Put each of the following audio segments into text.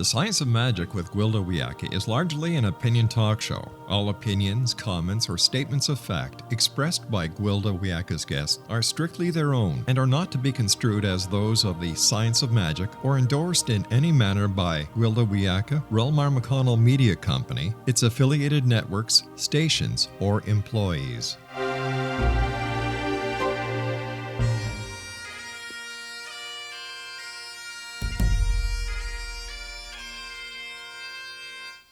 The Science of Magic with Gwilda Wiyaka is largely an opinion talk show. All opinions, comments, or statements of fact expressed by Gwilda Wiyaka's guests are strictly their own and are not to be construed as those of the Science of Magic or endorsed in any manner by Gwilda Wiyaka, Relmar McConnell Media Company, its affiliated networks, stations, or employees.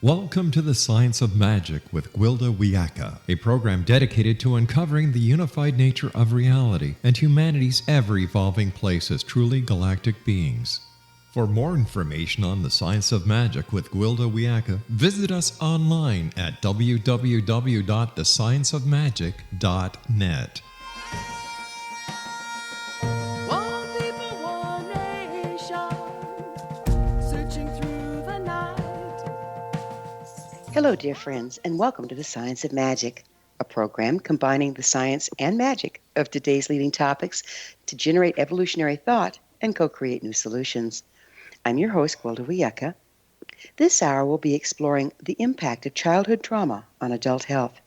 Welcome to the Science of Magic with Gwilda Wiyaka, a program dedicated to uncovering the unified nature of reality and humanity's ever-evolving place as truly galactic beings. For more information on the Science of Magic with Gwilda Wiyaka, visit us online at www.thescienceofmagic.net. Hello, dear friends, and welcome to the Science of Magic, a program combining the science and magic of today's leading topics to generate evolutionary thought and co-create new solutions. I'm your host, Gwilda Wiyaka. This hour we'll be exploring the impact of childhood trauma on adult health.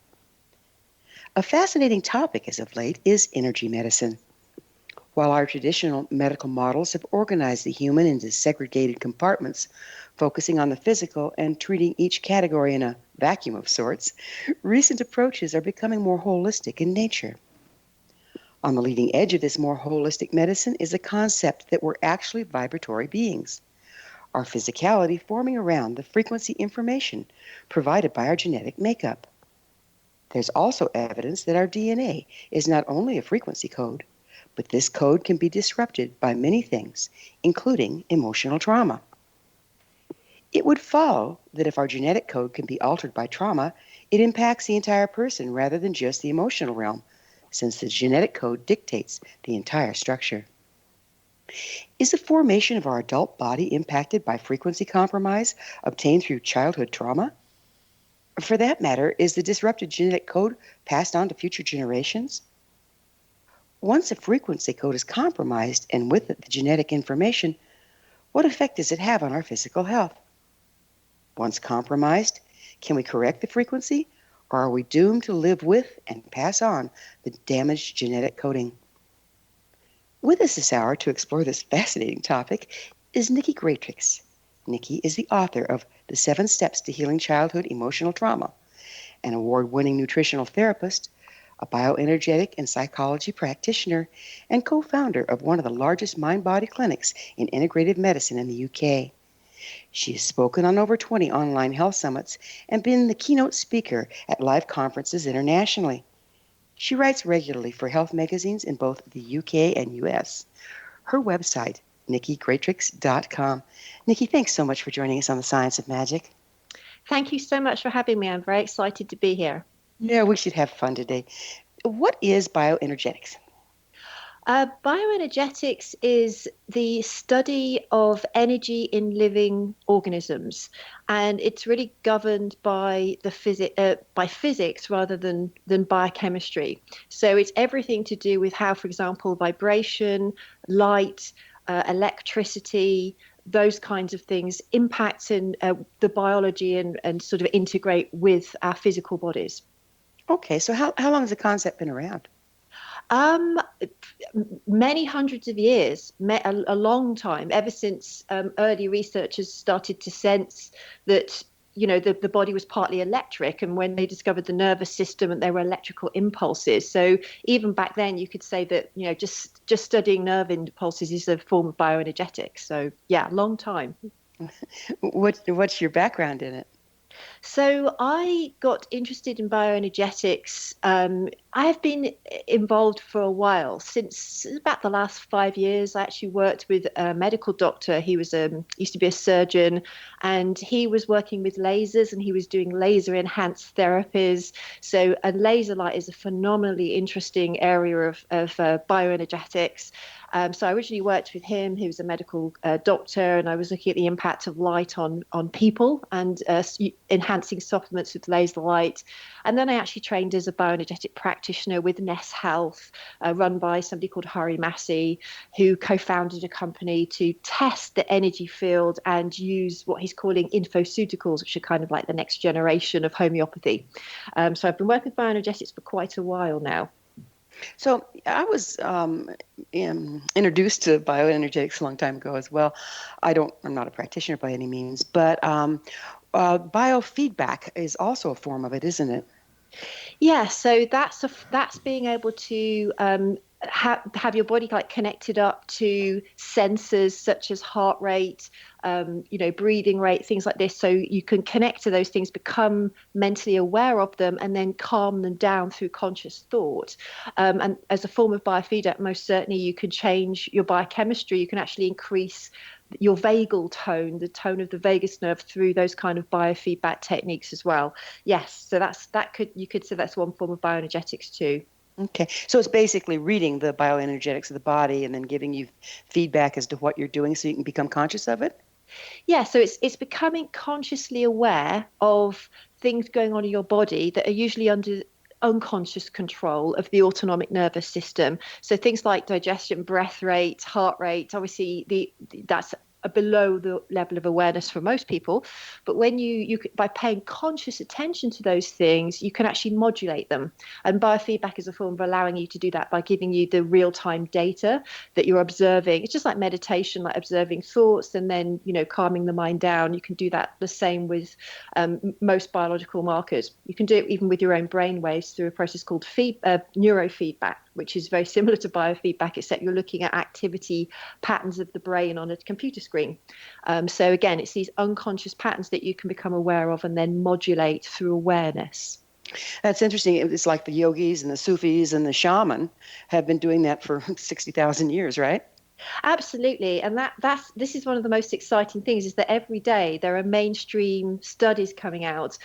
A fascinating topic as of late is energy medicine. While our traditional medical models have organized the human into segregated compartments, focusing on the physical and treating each category in a vacuum of sorts, recent approaches are becoming more holistic in nature. On the leading edge of this more holistic medicine is the concept that we're actually vibratory beings, our physicality forming around the frequency information provided by our genetic makeup. There's also evidence that our DNA is not only a frequency code, but this code can be disrupted by many things, including emotional trauma. It would follow that if our genetic code can be altered by trauma, it impacts the entire person rather than just the emotional realm, since the genetic code dictates the entire structure. Is the formation of our adult body impacted by frequency compromise obtained through childhood trauma? For that matter, is the disrupted genetic code passed on to future generations? Once a frequency code is compromised and with it the genetic information, what effect does it have on our physical health? Once compromised, can we correct the frequency, or are we doomed to live with and pass on the damaged genetic coding? With us this hour to explore this fascinating topic is Niki Gratrix. Niki is the author of The 7 Steps to Healing Childhood Emotional Trauma, an award-winning nutritional therapist, a bioenergetic and psychology practitioner, and co-founder of one of the largest mind-body clinics in integrative medicine in the UK. She has spoken on over 20 online health summits and been the keynote speaker at live conferences internationally. She writes regularly for health magazines in both the UK and US. Her website, NikiGratrix.com. Niki, thanks so much for joining us on the Science of Magic. Thank you so much for having me. I'm very excited to be here. Yeah, we should have fun today. What is bioenergetics? Bioenergetics is the study of energy in living organisms, and it's really governed by the physics rather than biochemistry. So it's everything to do with how, for example, vibration, light, electricity, those kinds of things impact in the biology and sort of integrate with our physical bodies. Okay, so how long has the concept been around? Many hundreds of years, a long time, ever since early researchers started to sense that, you know, the body was partly electric, and when they discovered the nervous system and there were electrical impulses. So even back then you could say that, you know, just studying nerve impulses is a form of bioenergetics. So yeah, long time. What's your background in it? So I got interested in bioenergetics. I have been involved for a while, since about the last 5 years. I actually worked with a medical doctor. He was used to be a surgeon, and he was working with lasers, and he was doing laser enhanced therapies. So a laser light is a phenomenally interesting area of bioenergetics. So I originally worked with him. He was a medical doctor, and I was looking at the impact of light on people and enhanced enhancing supplements with laser light. And then I actually trained as a bioenergetic practitioner with Ness Health, run by somebody called Hari Massey, who co-founded a company to test the energy field and use what he's calling infoceuticals, which are kind of like the next generation of homeopathy. So I've been working with bioenergetics for quite a while now. So I was introduced to bioenergetics a long time ago as well. I'm not a practitioner by any means, but biofeedback is also a form of it, isn't it? Yeah, so that's being able to have your body like connected up to sensors such as heart rate, breathing rate, things like this. So you can connect to those things, become mentally aware of them, and then calm them down through conscious thought. And as a form of biofeedback, most certainly you can change your biochemistry. You can actually increase your vagal tone, the tone of the vagus nerve, through those kind of biofeedback techniques as well. Yes, so you could say that's one form of bioenergetics too. Okay, so it's basically reading the bioenergetics of the body and then giving you feedback as to what you're doing so you can become conscious of it? Yeah, so it's becoming consciously aware of things going on in your body that are usually under unconscious control of the autonomic nervous system. So things like digestion, breath rate, heart rate, obviously that's below the level of awareness for most people. But when you by paying conscious attention to those things, you can actually modulate them. And biofeedback is a form of allowing you to do that by giving you the real-time data that you're observing. It's just like meditation, like observing thoughts and then, calming the mind down. You can do that the same with most biological markers. You can do it even with your own brain waves through a process called neurofeedback, which is very similar to biofeedback, except you're looking at activity patterns of the brain on a computer screen. So again, it's these unconscious patterns that you can become aware of and then modulate through awareness. That's interesting. It's like the yogis and the Sufis and the shaman have been doing that for 60,000 years, right? Absolutely. And this is one of the most exciting things, is that every day there are mainstream studies coming out,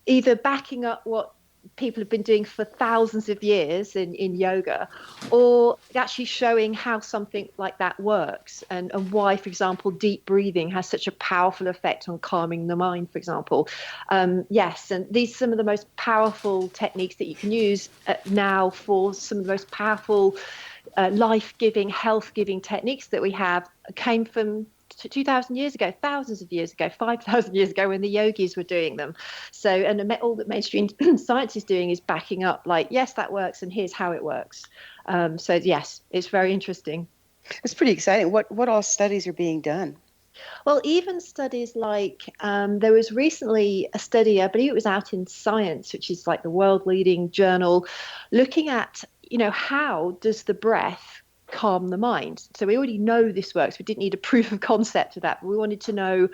either backing up what people have been doing for thousands of years in yoga, or actually showing how something like that works, and why, for example, deep breathing has such a powerful effect on calming the mind, for example. Yes, and these are some of the most powerful techniques that you can use now for some of the most powerful life-giving, health-giving techniques that we have, came from 2,000 years ago, thousands of years ago, 5,000 years ago, when the yogis were doing them. So, and all that mainstream science is doing is backing up, like, yes, that works, and here's how it works. So yes, it's very interesting. It's pretty exciting. What all studies are being done? Well, even studies like there was recently a study, I believe it was out in Science, which is like the world leading journal, looking at, how does the breath calm the mind? So we already know this works. We didn't need a proof of concept of that, but we wanted to know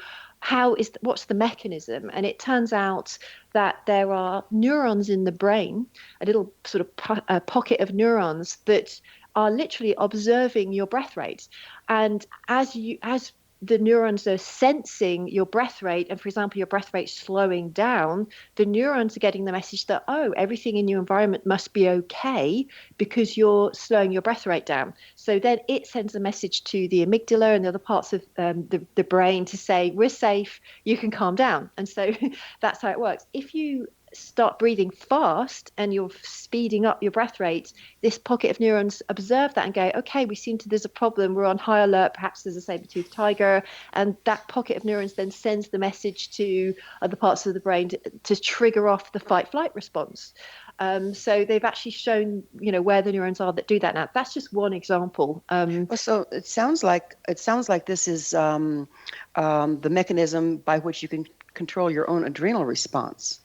what's the mechanism. And it turns out that there are neurons in the brain, a little sort of pocket of neurons that are literally observing your breath rate. And as the neurons are sensing your breath rate, and for example, your breath rate slowing down, the neurons are getting the message that, oh, everything in your environment must be okay because you're slowing your breath rate down. So then it sends a message to the amygdala and the other parts of the brain to say, we're safe, you can calm down. And so that's how it works. If you start breathing fast and you're speeding up your breath rate, this pocket of neurons observe that and go, okay, there's a problem, we're on high alert, perhaps there's a saber-toothed tiger, and that pocket of neurons then sends the message to other parts of the brain to trigger off the fight-flight response. So they've actually shown, where the neurons are that do that. Now, that's just one example. So it sounds like this is the mechanism by which you can control your own adrenal response.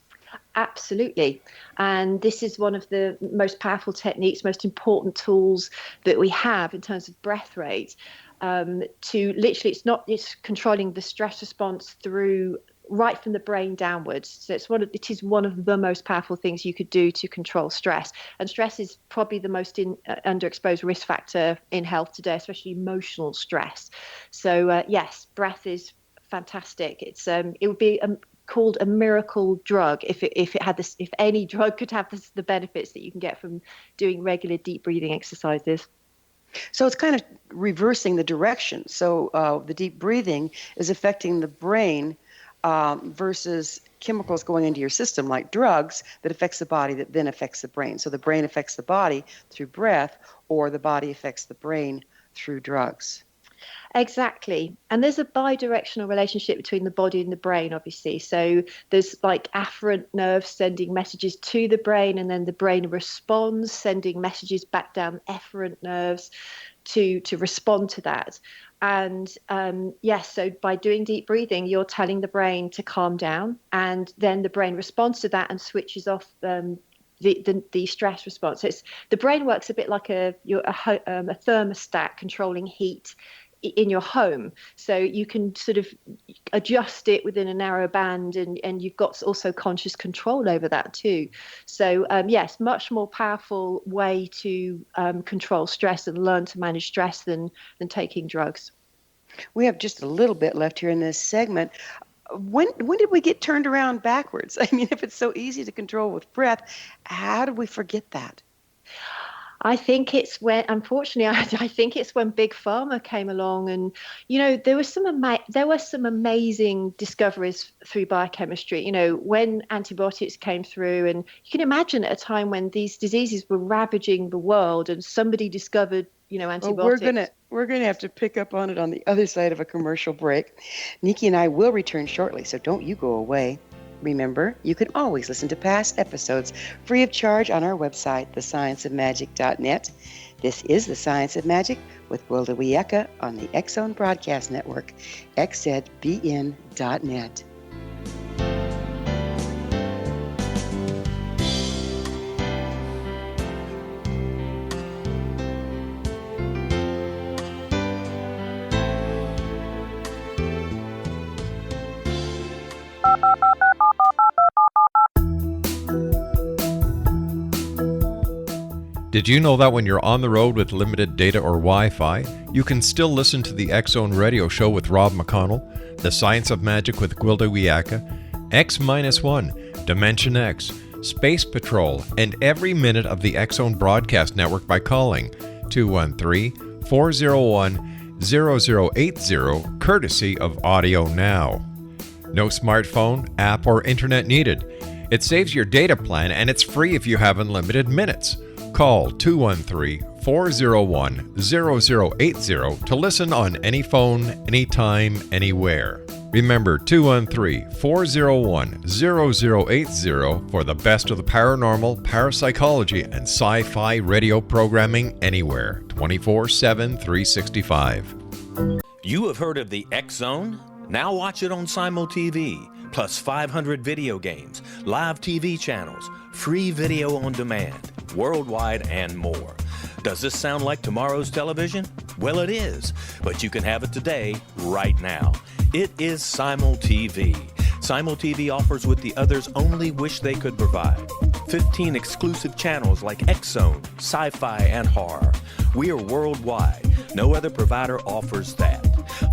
Absolutely. And this is one of the most powerful techniques, most important tools that we have in terms of breath rate. To literally, it's controlling the stress response through right from the brain downwards. So it is one of the most powerful things you could do to control stress. And stress is probably the most underexposed risk factor in health today, especially emotional stress. So yes, breath is fantastic. It would be called a miracle drug if any drug could have the benefits that you can get from doing regular deep breathing exercises. So it's kind of reversing the direction. So the deep breathing is affecting the brain versus chemicals going into your system like drugs that affects the body that then affects the brain. So the brain affects the body through breath, or the body affects the brain through drugs. Exactly. And there's a bi-directional relationship between the body and the brain, obviously. So there's like afferent nerves sending messages to the brain, and then the brain responds, sending messages back down efferent nerves to respond to that. And yes, so by doing deep breathing, you're telling the brain to calm down, and then the brain responds to that and switches off the stress response. So the brain works a bit like a thermostat controlling heat in your home, so you can sort of adjust it within a narrow band, and you've got also conscious control over that too. So yes, much more powerful way to control stress and learn to manage stress than taking drugs. We have just a little bit left here in this segment. When did we get turned around backwards? I mean, if it's so easy to control with breath, how did we forget that? I think it's when, unfortunately, I think it's when Big Pharma came along, and there were some amazing discoveries through biochemistry. When antibiotics came through, and you can imagine at a time when these diseases were ravaging the world, and somebody discovered antibiotics. Well, we're gonna have to pick up on it on the other side of a commercial break. Niki and I will return shortly, so don't you go away. Remember, you can always listen to past episodes free of charge on our website, thescienceofmagic.net. This is The Science of Magic with Gwilda Wiyaka on the X-Zone Broadcast Network, xzbn.net. Did you know that when you're on the road with limited data or Wi-Fi, you can still listen to the X-Zone radio show with Rob McConnell, The Science of Magic with Gwilda Wiyaka, X-1, Dimension X, Space Patrol, and every minute of the X-Zone broadcast network by calling 213-401-0080, courtesy of Audio Now. No smartphone, app, or internet needed. It saves your data plan, and it's free if you have unlimited minutes. Call 213-401-0080 to listen on any phone, anytime, anywhere. Remember 213-401-0080 for the best of the paranormal, parapsychology, and sci-fi radio programming anywhere, 24/7, 365. You have heard of the X-Zone? Now watch it on Simul TV, plus 500 video games, live TV channels, free video on demand, worldwide, and more. Does this sound like tomorrow's television? Well, it is, but you can have it today, right now. It is Simul TV. Simul TV offers what the others only wish they could provide. 15 exclusive channels like X-Zone, Sci-Fi, and Horror. We are worldwide. No other provider offers that.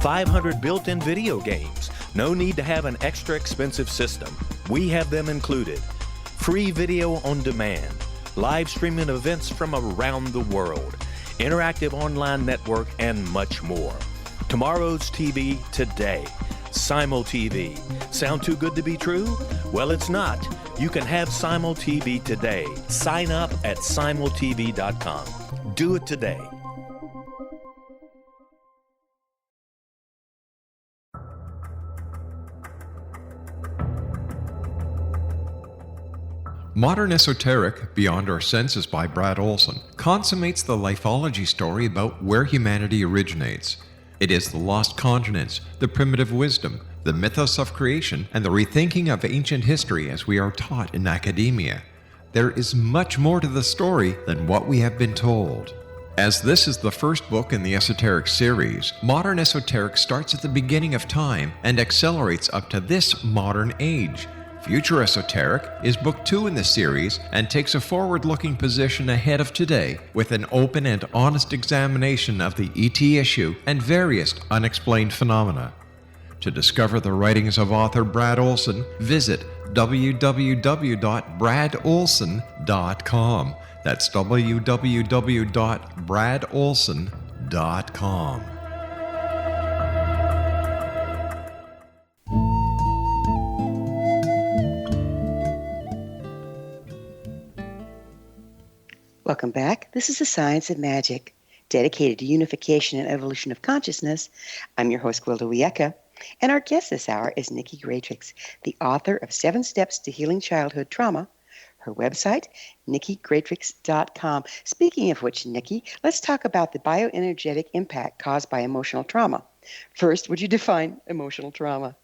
500 built-in video games. No need to have an extra expensive system. We have them included. Free video on demand. Live streaming events from around the world. Interactive online network, and much more. Tomorrow's TV today. Simul TV. Sound too good to be true? Well, it's not. You can have Simul TV today. Sign up at simultv.com. Do it today. Modern Esoteric, Beyond Our Senses by Brad Olson, consummates the lifology story about where humanity originates. It is the lost continents, the primitive wisdom, the mythos of creation, and the rethinking of ancient history as we are taught in academia. There is much more to the story than what we have been told. As this is the first book in the Esoteric series, Modern Esoteric starts at the beginning of time and accelerates up to this modern age. Future Esoteric is book 2 in the series and takes a forward-looking position ahead of today with an open and honest examination of the ET issue and various unexplained phenomena. To discover the writings of author Brad Olson, visit www.bradolson.com. That's www.bradolson.com. Welcome back. This is the Science of Magic, dedicated to unification and evolution of consciousness. I'm your host, Gwilda Wiyaka, and our guest this hour is Niki Gratrix, the author of 7 Steps to Healing Childhood Trauma. Her website, NikiGratrix.com. Speaking of which, Niki, let's talk about the bioenergetic impact caused by emotional trauma. First, would you define emotional trauma?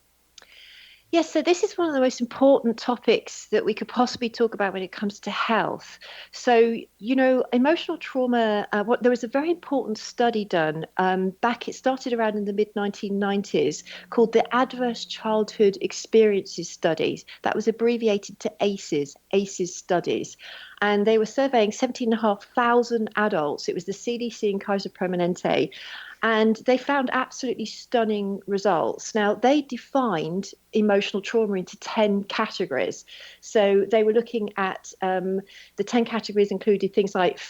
Yes, so this is one of the most important topics that we could possibly talk about when it comes to health. So, emotional trauma, there was a very important study done it started around in the mid-1990s called the Adverse Childhood Experiences Studies. That was abbreviated to ACEs studies. And they were surveying 17,500 adults. It was the CDC and Kaiser Permanente. And they found absolutely stunning results. Now, they defined emotional trauma into 10 categories. So they were looking at the 10 categories included things like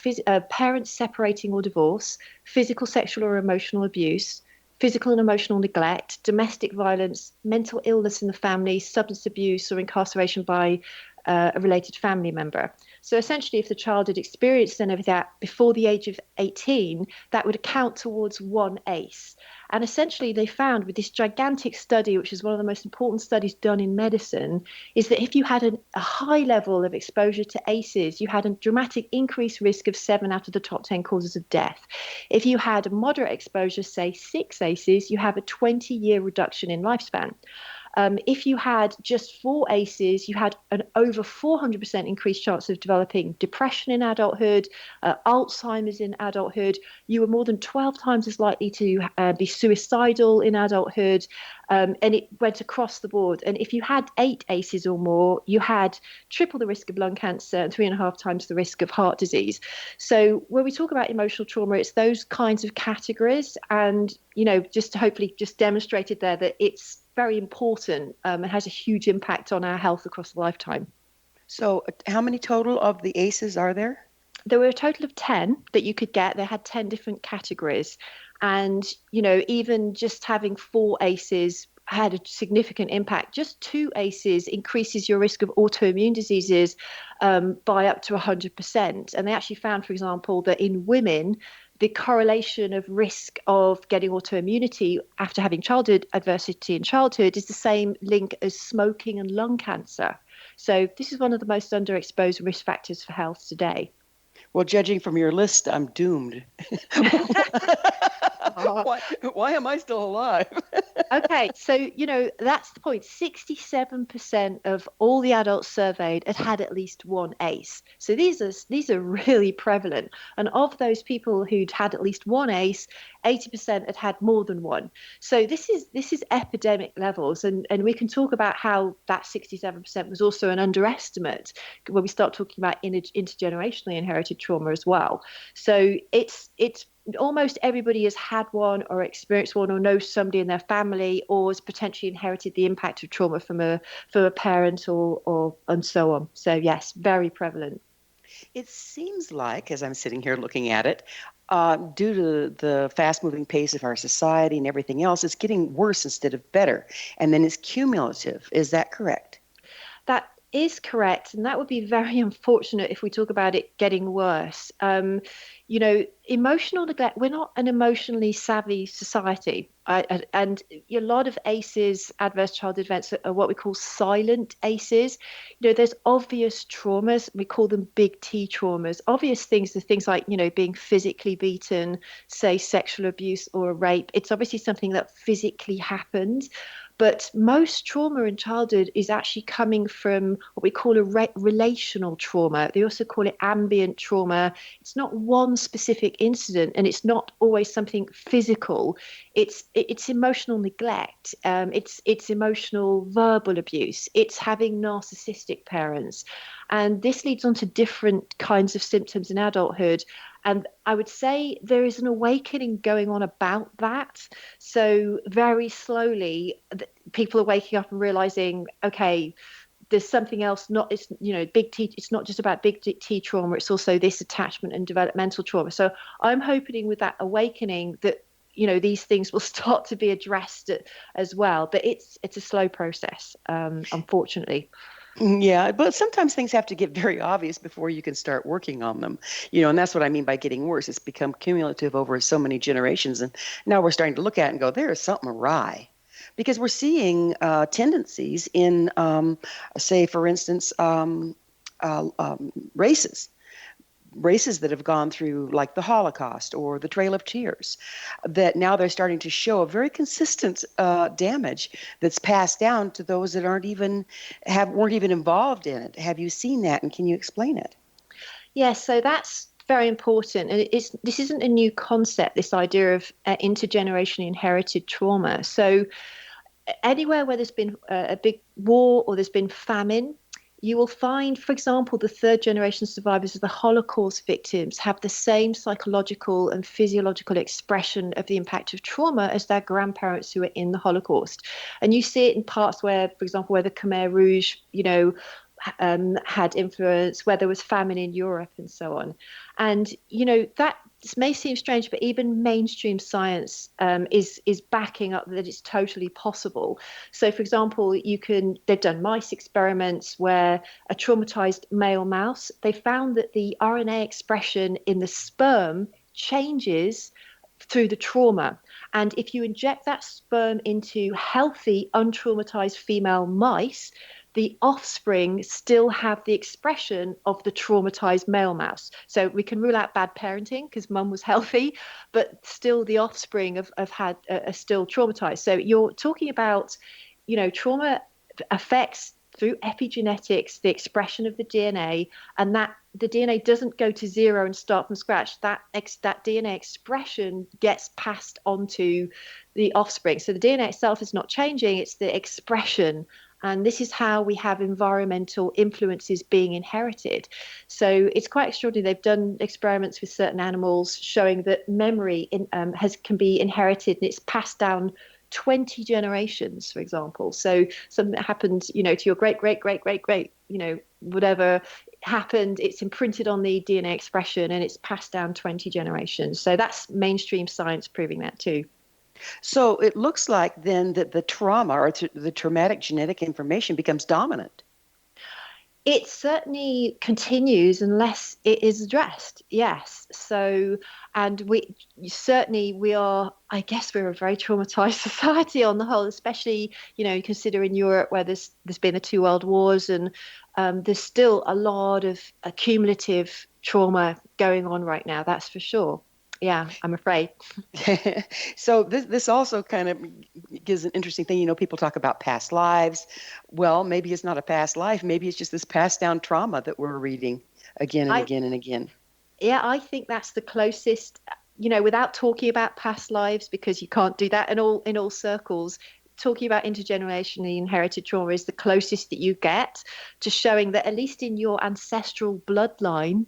parents separating or divorce, physical, sexual, or emotional abuse, physical and emotional neglect, domestic violence, mental illness in the family, substance abuse, or incarceration by a related family member. So essentially, if the child had experienced any of that before the age of 18, that would account towards one ACE. And essentially, they found with this gigantic study, which is one of the most important studies done in medicine, is that if you had a high level of exposure to ACEs, you had a dramatic increased risk of 7 out of the top 10 causes of death. If you had a moderate exposure, say 6 ACEs, you have a 20-year reduction in lifespan. If you had just 4 ACEs, you had an over 400% increased chance of developing depression in adulthood, Alzheimer's in adulthood. You were more than 12 times as likely to be suicidal in adulthood, and it went across the board. And if you had 8 ACEs or more, you had triple the risk of lung cancer and 3.5 times the risk of heart disease. So when we talk about emotional trauma, it's those kinds of categories. And, just hopefully just demonstrated there that it's very important and has a huge impact on our health across a lifetime. So how many total of the ACEs are there? There were a total of 10 that you could get. They had 10 different categories. And, even just having 4 ACEs had a significant impact. Just 2 ACEs increases your risk of autoimmune diseases by up to 100%. And they actually found, for example, that in women, the correlation of risk of getting autoimmunity after having childhood adversity in childhood is the same link as smoking and lung cancer. So this is one of the most underexposed risk factors for health today. Well, judging from your list, I'm doomed. Why am I still alive? Okay, so, that's the point. 67% of all the adults surveyed had at least one ACE. So these are really prevalent. And of those people who'd had at least one ACE, 80% had more than one. So this is epidemic levels. And we can talk about how that 67% was also an underestimate when we start talking about intergenerationally inherited trauma as well. So it's almost everybody has had one or experienced one or knows somebody in their family or has potentially inherited the impact of trauma from a parent or and so on. So yes, very prevalent. It seems like, as I'm sitting here looking at it, due to the fast-moving pace of our society and everything else, it's getting worse instead of better. And then it's cumulative. Is that correct? That is correct. And that would be very unfortunate if we talk about it getting worse. Emotional neglect, we're not an emotionally savvy society. And a lot of ACEs, adverse childhood events, are what we call silent ACEs. There's obvious traumas. We call them big T traumas. Obvious things are things like, being physically beaten, say sexual abuse or a rape. It's obviously something that physically happened. But most trauma in childhood is actually coming from what we call a relational trauma. They also call it ambient trauma. It's not one specific incident, and it's not always something physical. It's emotional neglect. It's emotional verbal abuse. It's having narcissistic parents. And this leads on to different kinds of symptoms in adulthood. And I would say there is an awakening going on about that. So very slowly, people are waking up and realizing, okay, there's something else. Big T. It's not just about big T trauma. It's also this attachment and developmental trauma. So I'm hoping with that awakening that these things will start to be addressed as well. But it's a slow process, unfortunately. Yeah, but sometimes things have to get very obvious before you can start working on them. And that's what I mean by getting worse. It's become cumulative over so many generations. And now we're starting to look at it and go, there is something awry. Because we're seeing tendencies in, say, for instance, races that have gone through like the Holocaust or the Trail of Tears, that now they're starting to show a very consistent damage that's passed down to those that weren't even involved in it. Have you seen that, and can you explain it? Yes, so that's very important. And this isn't a new concept, this idea of intergenerationally inherited trauma. So anywhere where there's been a big war or there's been famine, you will find, for example, the third generation survivors of the Holocaust victims have the same psychological and physiological expression of the impact of trauma as their grandparents who were in the Holocaust. And you see it in parts where, for example, where the Khmer Rouge, had influence, where there was famine in Europe and so on. And, that this may seem strange, but even mainstream science is backing up that it's totally possible. So, for example, they've done mice experiments where a traumatized male mouse, they found that the RNA expression in the sperm changes through the trauma. And if you inject that sperm into healthy, untraumatized female mice, the offspring still have the expression of the traumatized male mouse. So we can rule out bad parenting because mum was healthy, but still the offspring are still traumatized. So you're talking about, trauma affects through epigenetics the expression of the DNA, and that the DNA doesn't go to zero and start from scratch. That DNA expression gets passed on to the offspring. So the DNA itself is not changing, it's the expression. And this is how we have environmental influences being inherited. So it's quite extraordinary. They've done experiments with certain animals showing that memory can be inherited, and it's passed down 20 generations, for example. So something that happened, to your great, great, great, great, great, whatever happened, it's imprinted on the DNA expression and it's passed down 20 generations. So that's mainstream science proving that too. So it looks like then that the trauma or the traumatic genetic information becomes dominant. It certainly continues unless it is addressed. Yes. So, and we are, I guess we're a very traumatized society on the whole, especially, consider in Europe where there's been the two world wars, and there's still a lot of accumulative trauma going on right now. That's for sure. Yeah, I'm afraid. So this also kind of gives an interesting thing. People talk about past lives. Well, maybe it's not a past life. Maybe it's just this passed down trauma that we're reading again and again and again. Yeah, I think that's the closest, without talking about past lives, because you can't do that in all circles. Talking about intergenerationally inherited trauma is the closest that you get to showing that at least in your ancestral bloodline,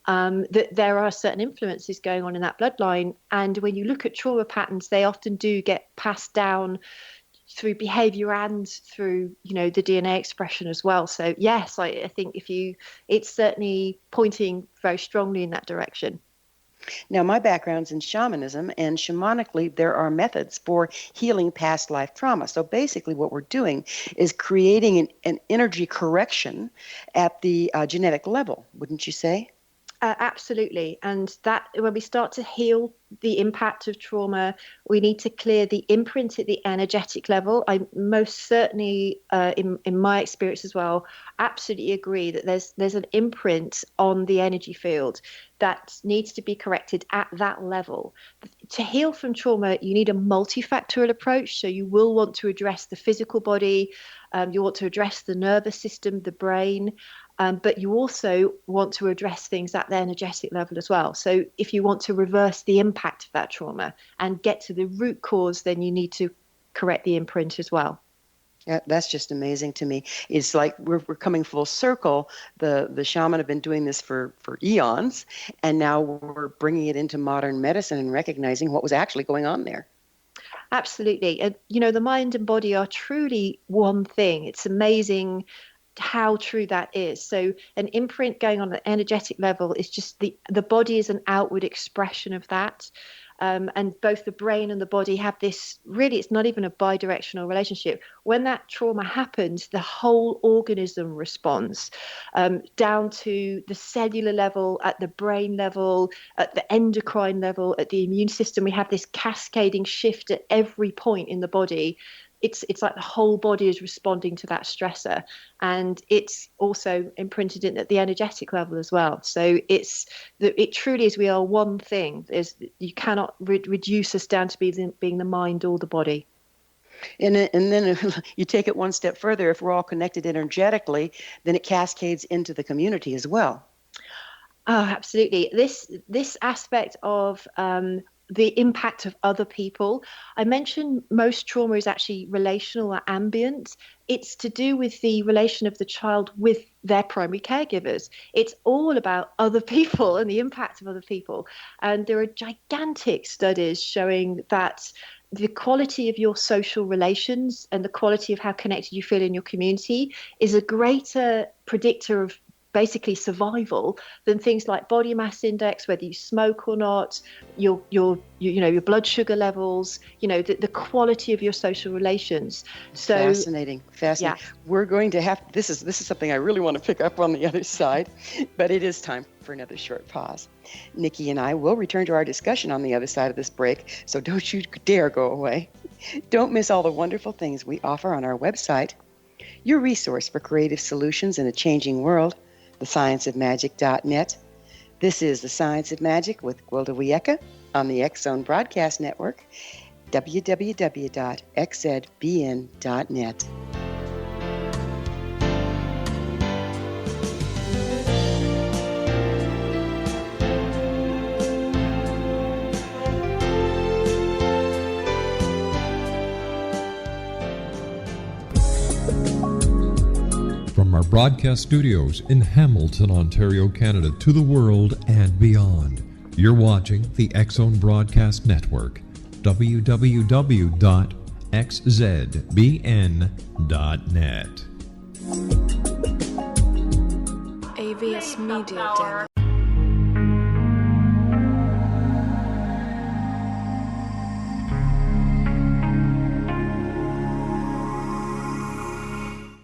that there are certain influences going on in that bloodline. And when you look at trauma patterns, they often do get passed down through behavior and through, the DNA expression as well. So yes, I think it's certainly pointing very strongly in that direction. Now, my background's in shamanism, and shamanically, there are methods for healing past life trauma. So basically, what we're doing is creating an energy correction at the genetic level, wouldn't you say? Absolutely. And that when we start to heal the impact of trauma, we need to clear the imprint at the energetic level. I most certainly, in my experience as well, absolutely agree that there's an imprint on the energy field that needs to be corrected at that level. To heal from trauma, you need a multifactorial approach. So you will want to address the physical body, you want to address the nervous system, the brain, but you also want to address things at the energetic level as well. So if you want to reverse the impact of that trauma and get to the root cause, then you need to correct the imprint as well. Yeah, that's just amazing to me. It's like we're coming full circle. The shaman have been doing this for eons, and now we're bringing it into modern medicine and recognizing what was actually going on there. Absolutely. And, the mind and body are truly one thing. It's amazing how true that is. So an imprint going on an energetic level is just the body is an outward expression of that. and both the brain and the body have this, really, it's not even a bidirectional relationship. When that trauma happens, the whole organism responds, down to the cellular level, at the brain level, at the endocrine level, at the immune system. We have this cascading shift at every point in the body. It's like the whole body is responding to that stressor, and it's also imprinted in at the energetic level as well. So it truly is, we are one thing. You cannot reduce us down to being the mind or the body. And then if you take it one step further, if we're all connected energetically, then it cascades into the community as well. Oh, absolutely. This aspect of the impact of other people. I mentioned most trauma is actually relational or ambient. It's to do with the relation of the child with their primary caregivers. It's all about other people and the impact of other people. And there are gigantic studies showing that the quality of your social relations and the quality of how connected you feel in your community is a greater predictor of basically survival than things like body mass index, whether you smoke or not, your blood sugar levels, the quality of your social relations. So Fascinating. Yeah. We're going to have, this is something I really want to pick up on the other side, but it is time for another short pause. Niki and I will return to our discussion on the other side of this break, so don't you dare go away. Don't miss all the wonderful things we offer on our website, your resource for creative solutions in a changing world, thescienceofmagic.net. This is The Science of Magic with Gwilda Wiyaka on the X-Zone Broadcast Network, www.xzbn.net. From our broadcast studios in Hamilton, Ontario, Canada, to the world and beyond, you're watching the X-Zone Broadcast Network, www.xzbn.net. AVS Media Den.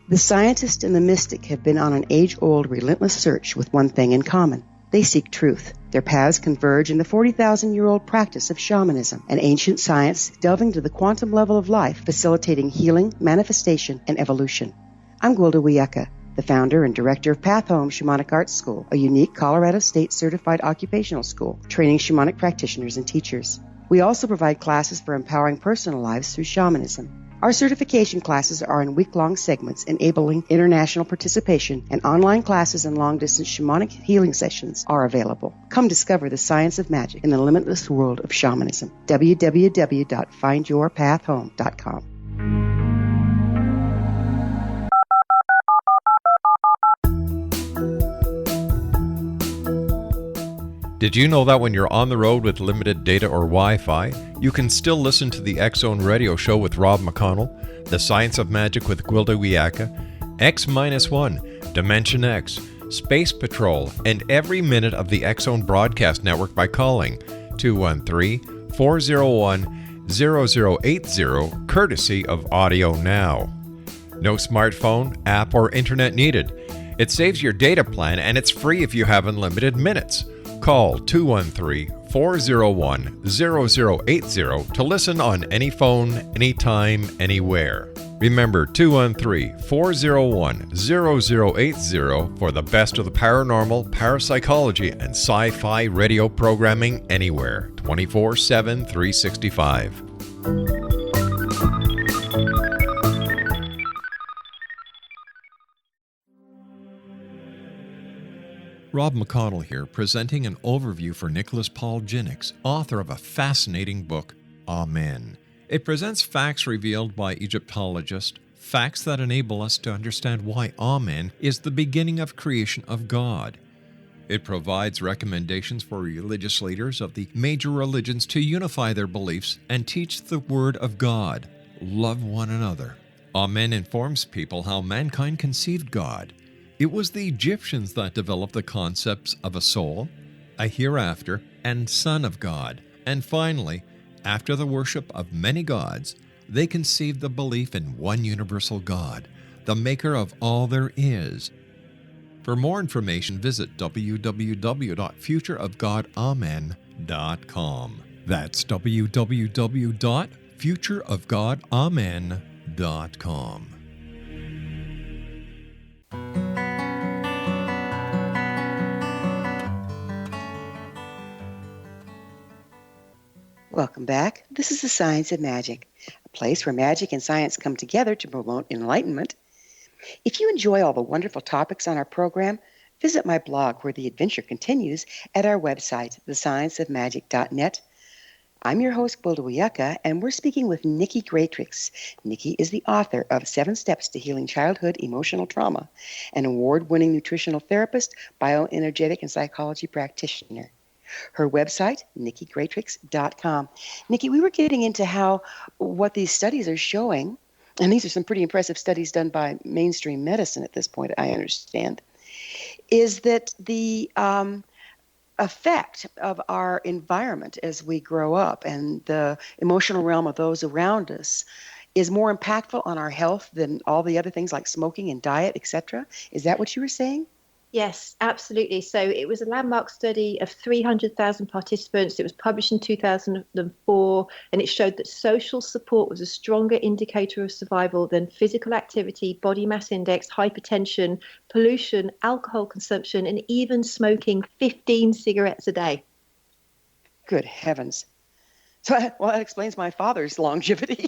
The scientist and the mystic have been on an age-old, relentless search with one thing in common. They seek truth. Their paths converge in the 40,000-year-old practice of shamanism, an ancient science delving to the quantum level of life, facilitating healing, manifestation, and evolution. I'm Gwilda Wiyaka, the founder and director of Path Home Shamanic Arts School, a unique Colorado State certified occupational school, training shamanic practitioners and teachers. We also provide classes for empowering personal lives through shamanism. Our certification classes are in week-long segments enabling international participation, and online classes and long-distance shamanic healing sessions are available. Come discover the science of magic in the limitless world of shamanism. www.findyourpathhome.com. Did you know that when you're on the road with limited data or Wi-Fi, you can still listen to the X-Zone Radio Show with Rob McConnell, The Science of Magic with Gwilda Wiyaka, X-1, Dimension X, Space Patrol, and every minute of the X-Zone Broadcast Network by calling 213-401-0080, courtesy of Audio Now. No smartphone, app, or internet needed. It saves your data plan, and it's free if you have unlimited minutes. Call 213-401-0080 to listen on any phone, anytime, anywhere. Remember 213-401-0080 for the best of the paranormal, parapsychology, and sci-fi radio programming anywhere, 24/7, 365. Rob McConnell here, presenting an overview for Nicholas Paul Jennings, author of a fascinating book, Amen. It presents facts revealed by Egyptologists, facts that enable us to understand why Amen is the beginning of creation of God. It provides recommendations for religious leaders of the major religions to unify their beliefs and teach the Word of God. Love one another. Amen informs people how mankind conceived God. It was the Egyptians that developed the concepts of a soul, a hereafter, and Son of God, And finally, after the worship of many gods, they conceived the belief in one universal God, the maker of all there is. For more information, visit www.futureofgodamen.com. That's www.futureofgodamen.com. Welcome back. This is the Science of Magic, a place where magic and science come together to promote enlightenment. If you enjoy all the wonderful topics on our program, visit my blog where the adventure continues at our website, thescienceofmagic.net. I'm your host, Gwilda Wiyaka, and we're speaking with Niki Gratrix. Niki is the author of 7 Steps to Healing Childhood Emotional Trauma, an award-winning nutritional therapist, bioenergetic, and psychology practitioner. Her website, nikigratrix.com. Niki, we were getting into what these studies are showing, and these are some pretty impressive studies done by mainstream medicine at this point, I understand, is that the effect of our environment as we grow up and the emotional realm of those around us is more impactful on our health than all the other things like smoking and diet, etc. Is that what you were saying? Yes, absolutely. So it was a landmark study of 300,000 participants. It was published in 2004, and it showed that social support was a stronger indicator of survival than physical activity, body mass index, hypertension, pollution, alcohol consumption, and even smoking 15 cigarettes a day. Good heavens. So, well, that explains my father's longevity.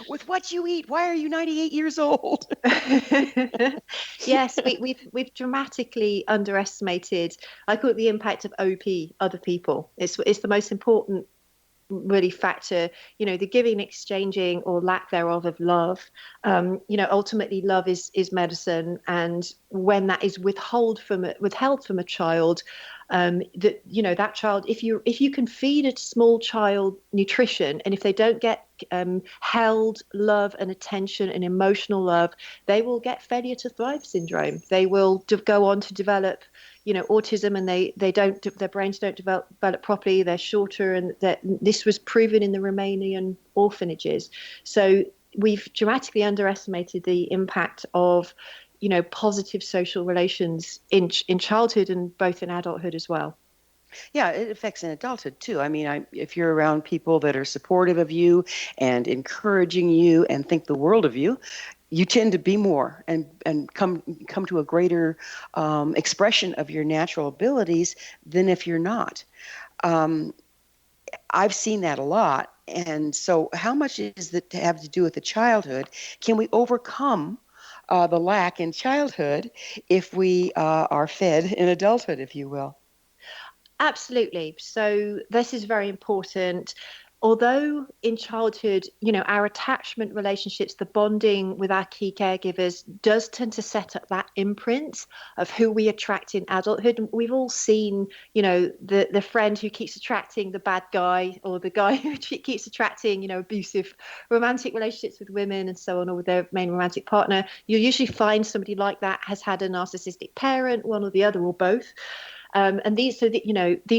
With what you eat, why are you 98 years old? Yes, we've dramatically underestimated, I call it the impact of OP, other people. It's the most important really factor, the giving, exchanging, or lack thereof of love. Ultimately love is medicine, and when that is withheld from a child, that child, if you can feed a small child nutrition, and if they don't get held love and attention and emotional love, they will get failure to thrive syndrome. They will go on to develop autism, and their brains don't develop properly. They're shorter, and this was proven in the Romanian orphanages. So we've dramatically underestimated the impact of positive social relations in childhood and both in adulthood as well. Yeah, it affects in adulthood too. I mean, if you're around people that are supportive of you and encouraging you and think the world of you, you tend to be more and come to a greater expression of your natural abilities than if you're not. I've seen that a lot. And so how much is that to have to do with the childhood? Can we overcome the lack in childhood if we are fed in adulthood, if you will? Absolutely. So this is very important. Although in childhood, our attachment relationships, the bonding with our key caregivers does tend to set up that imprint of who we attract in adulthood. We've all seen, the friend who keeps attracting the bad guy, or the guy who keeps attracting, abusive romantic relationships with women and so on, or with their main romantic partner. You'll usually find somebody like that has had a narcissistic parent, one or the other, or both. And these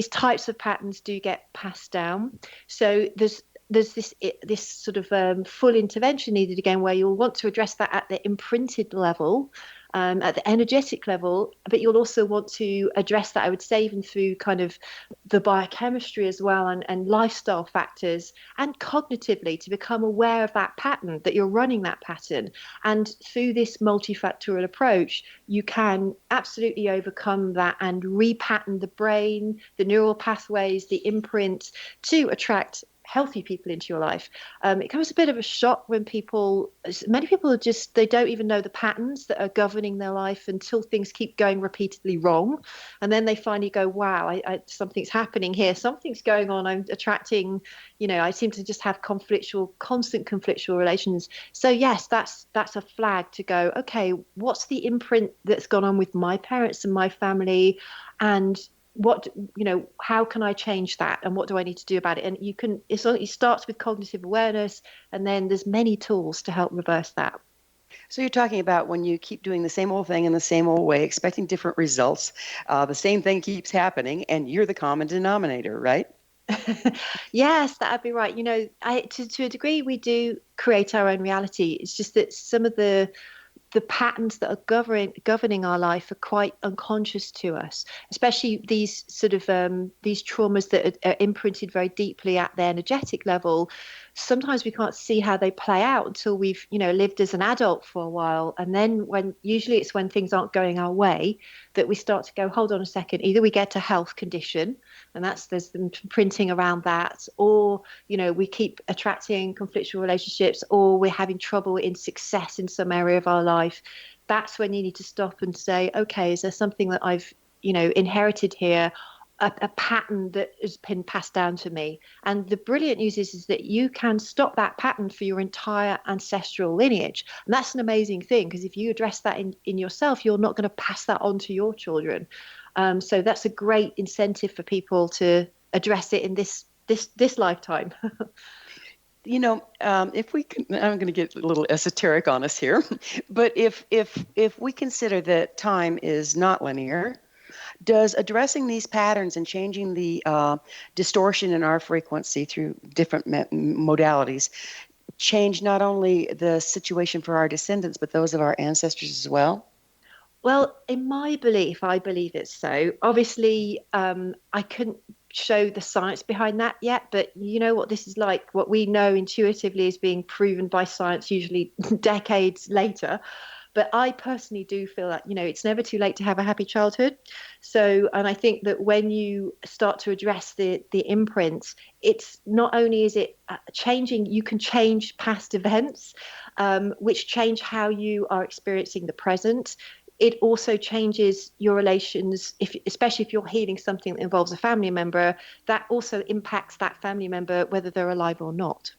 types of patterns do get passed down. So there's this sort of full intervention needed again, where you'll want to address that at the imprinted level, at the energetic level, but you'll also want to address that, I would say, even through kind of the biochemistry as well, and lifestyle factors, and cognitively to become aware of that pattern, that you're running that pattern. And through this multifactorial approach, you can absolutely overcome that and repattern the brain, the neural pathways, the imprint to attract healthy people into your life. It comes a bit of a shock when many people they don't even know the patterns that are governing their life until things keep going repeatedly wrong. And then they finally go, wow, something's happening here. Something's going on. I'm attracting, I seem to just have constant conflictual relations. So yes, that's a flag to go, okay, what's the imprint that's gone on with my parents and my family? And how can I change that, and what do I need to do about it? And it starts with cognitive awareness, and then there's many tools to help reverse that. So you're talking about when you keep doing the same old thing in the same old way, expecting different results, the same thing keeps happening, and you're the common denominator, right? Yes, that'd be right. To a degree, we do create our own reality. It's just that some of the patterns that are governing our life are quite unconscious to us, especially these sort of these traumas that are imprinted very deeply at the energetic level. Sometimes we can't see how they play out until we've lived as an adult for a while, and then when usually it's when things aren't going our way that we start to go, hold on a second. Either we get a health condition, and there's them printing around that, or we keep attracting conflictual relationships, or we're having trouble in success in some area of our life. That's when you need to stop and say, okay, is there something that I've inherited here, a pattern that has been passed down to me? And the brilliant news is that you can stop that pattern for your entire ancestral lineage. And that's an amazing thing, because if you address that in yourself, you're not going to pass that on to your children. So that's a great incentive for people to address it in this lifetime. If we can, I'm going to get a little esoteric on us here, but if we consider that time is not linear, does addressing these patterns and changing the distortion in our frequency through different modalities change not only the situation for our descendants, but those of our ancestors as well? Well, in my belief, I believe it's so. Obviously, I couldn't show the science behind that yet, but you know what this is like. What we know intuitively is being proven by science, usually decades later. But I personally do feel that, it's never too late to have a happy childhood. So, and I think that when you start to address the imprints, it's not only is it changing, you can change past events, which change how you are experiencing the present. It also changes your relations, especially if you're healing something that involves a family member, that also impacts that family member, whether they're alive or not.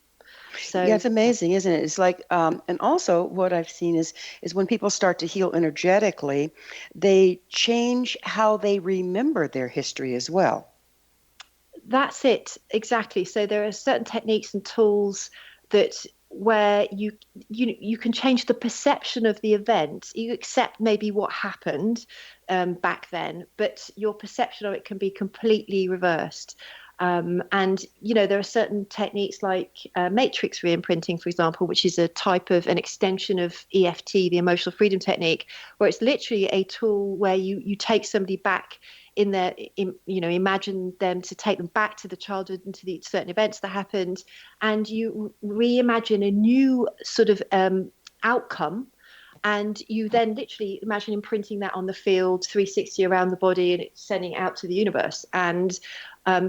So Yeah, it's amazing, isn't it? It's like, and also what I've seen is when people start to heal energetically, they change how they remember their history as well. that's it, exactly. So there are certain techniques and tools that where you can change the perception of the event. You accept maybe what happened back then, but your perception of it can be completely reversed. And there are certain techniques like matrix re-imprinting, for example, which is a type of an extension of EFT, the emotional freedom technique, where it's literally a tool where you take somebody back in their, imagine them to take them back to the childhood and to the certain events that happened, and you reimagine a new sort of outcome. And you then literally imagine imprinting that on the field 360 around the body, and it's sending it out to the universe. And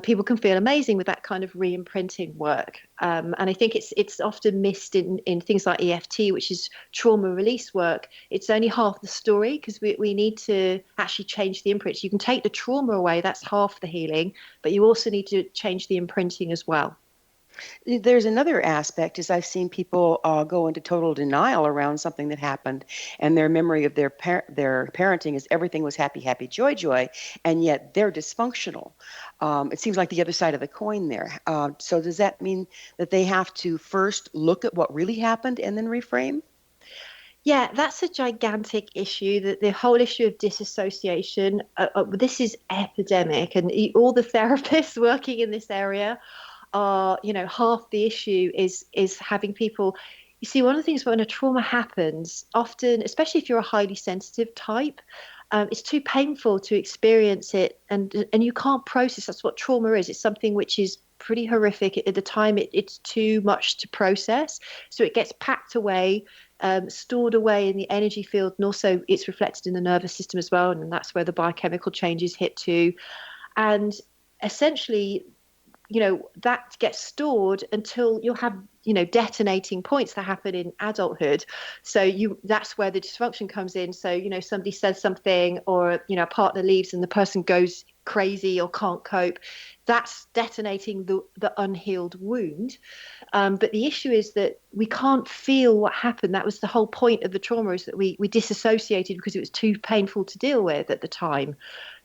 people can feel amazing with that kind of re-imprinting work. And I think it's often missed in things like EFT, which is trauma release work. It's only half the story, because we need to actually change the imprints. You can take the trauma away, that's half the healing, but you also need to change the imprinting as well. There's another aspect is I've seen people go into total denial around something that happened, and their memory of their parenting is everything was happy, happy, joy, joy, and yet they're dysfunctional. It seems like the other side of the coin there. So does that mean that they have to first look at what really happened and then reframe? Yeah, that's a gigantic issue. That the whole issue of disassociation, this is epidemic, and all the therapists working in this area are, half the issue is having people. You see, one of the things when a trauma happens, often, especially if you're a highly sensitive type, it's too painful to experience it, and you can't process. That's what trauma is. It's something which is pretty horrific at the time. It's too much to process, so it gets packed away, stored away in the energy field, and also it's reflected in the nervous system as well, and that's where the biochemical changes hit too. And essentially, that gets stored until you'll have, detonating points that happen in adulthood. So that's where the dysfunction comes in. So, somebody says something, or, a partner leaves and the person goes crazy or can't cope. That's detonating the unhealed wound. But the issue is that we can't feel what happened. That was the whole point of the trauma, is that we disassociated because it was too painful to deal with at the time.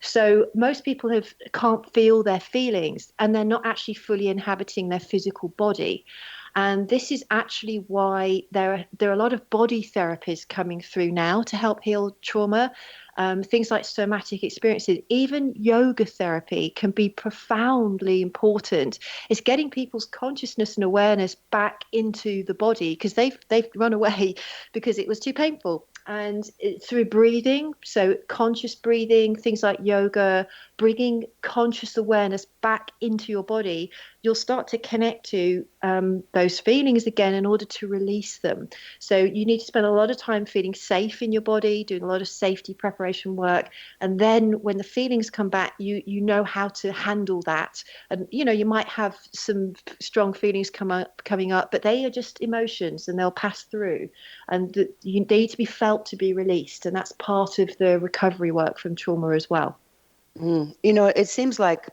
So most people can't feel their feelings, and they're not actually fully inhabiting their physical body. And this is actually why there are a lot of body therapies coming through now to help heal trauma. Things like somatic experiences, even yoga therapy can be profoundly important. It's getting people's consciousness and awareness back into the body because they've run away because it was too painful. And through breathing, so conscious breathing, things like yoga, bringing conscious awareness back into your body, you'll start to connect to those feelings again in order to release them. So you need to spend a lot of time feeling safe in your body, doing a lot of safety preparation work. And then when the feelings come back, you know how to handle that. And, you might have some strong feelings coming up, but they are just emotions and they'll pass through. And they need to be felt to be released. And that's part of the recovery work from trauma as well. It seems like,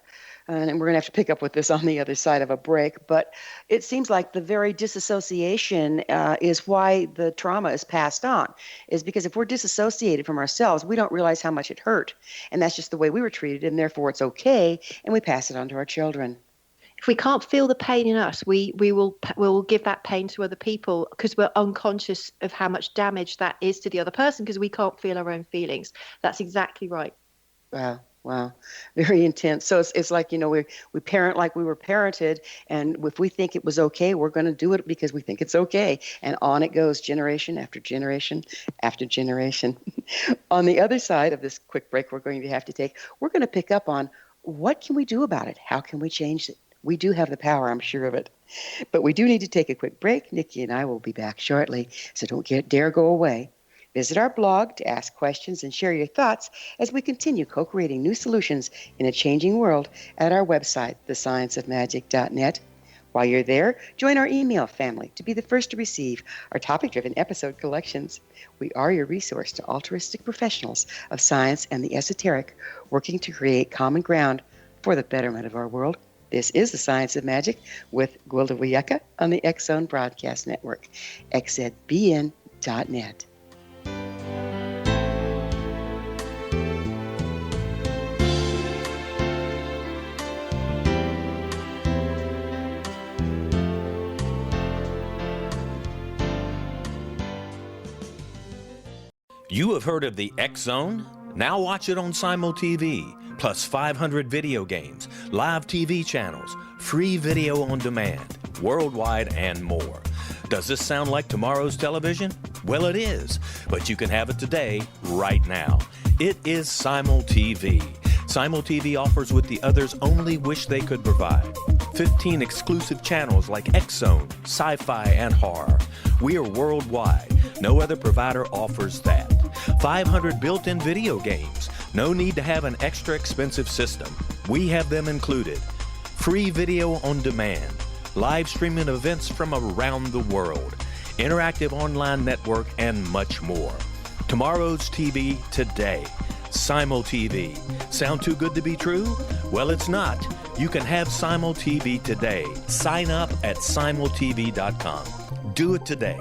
and we're going to have to pick up with this on the other side of a break, but it seems like the very disassociation is why the trauma is passed on, is because if we're disassociated from ourselves, we don't realize how much it hurt. And that's just the way we were treated, and therefore it's okay, and we pass it on to our children. If we can't feel the pain in us, we will give that pain to other people because we're unconscious of how much damage that is to the other person because we can't feel our own feelings. That's exactly right. Wow. Very intense. So it's like, we parent like we were parented, and if we think it was okay, we're going to do it because we think it's okay. And on it goes generation after generation after generation. On the other side of this quick break we're going to have to take, we're going to pick up on what can we do about it? How can we change it? We do have the power, I'm sure of it. But we do need to take a quick break. Niki and I will be back shortly, so don't dare go away. Visit our blog to ask questions and share your thoughts as we continue co-creating new solutions in a changing world at our website, thescienceofmagic.net. While you're there, join our email family to be the first to receive our topic-driven episode collections. We are your resource to altruistic professionals of science and the esoteric, working to create common ground for the betterment of our world. This is The Science of Magic with Gwilda Wiyaka on the X-Zone Broadcast Network, xzbn.net. You have heard of the X-Zone? Now watch it on Simul TV, plus 500 video games, live TV channels, free video on demand, worldwide, and more. Does this sound like tomorrow's television? Well, it is, but you can have it today, right now. It is Simul TV. Simul TV offers what the others only wish they could provide. 15 exclusive channels like X-Zone, sci-fi, and horror. We are worldwide. No other provider offers that. 500 built-in video games. No need to have an extra expensive system. We have them included. Free video on demand. Live streaming events from around the world. Interactive online network, and much more. Tomorrow's TV today. Simul TV. Sound too good to be true? Well, it's not. You can have Simul TV today. Sign up at simultv.com. Do it today.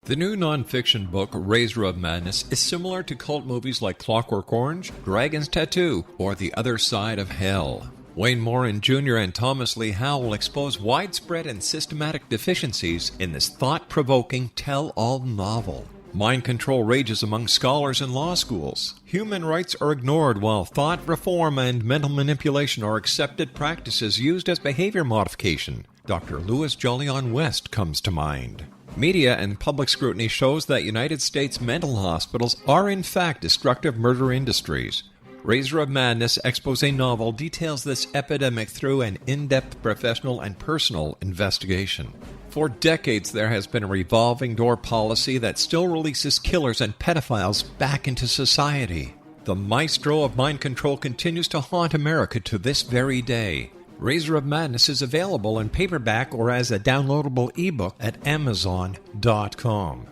The new nonfiction book, Razor of Madness, is similar to cult movies like Clockwork Orange, Dragon's Tattoo, or The Other Side of Hell. Wayne Morin Jr. and Thomas Lee Howe will expose widespread and systematic deficiencies in this thought-provoking tell-all novel. Mind control rages among scholars in law schools. Human rights are ignored while thought reform and mental manipulation are accepted practices used as behavior modification. Dr. Louis Jolyon West comes to mind. Media and public scrutiny shows that United States mental hospitals are in fact destructive murder industries. Razor of Madness expose novel details this epidemic through an in-depth professional and personal investigation. For decades, there has been a revolving door policy that still releases killers and pedophiles back into society. The maestro of mind control continues to haunt America to this very day. Razor of Madness is available in paperback or as a downloadable ebook at Amazon.com.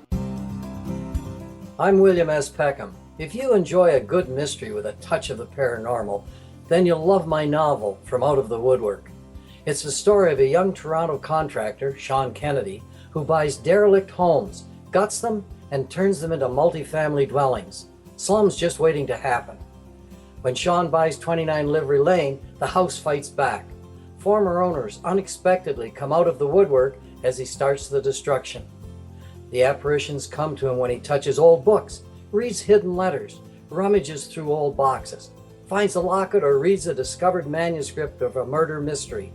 I'm William S. Peckham. If you enjoy a good mystery with a touch of the paranormal, then you'll love my novel, From Out of the Woodwork. It's the story of a young Toronto contractor, Sean Kennedy, who buys derelict homes, guts them, and turns them into multifamily dwellings. Slums just waiting to happen. When Sean buys 29 Livery Lane, the house fights back. former owners unexpectedly come out of the woodwork as he starts the destruction. The apparitions come to him when he touches old books, reads hidden letters, rummages through old boxes, finds a locket, or reads a discovered manuscript of a murder mystery.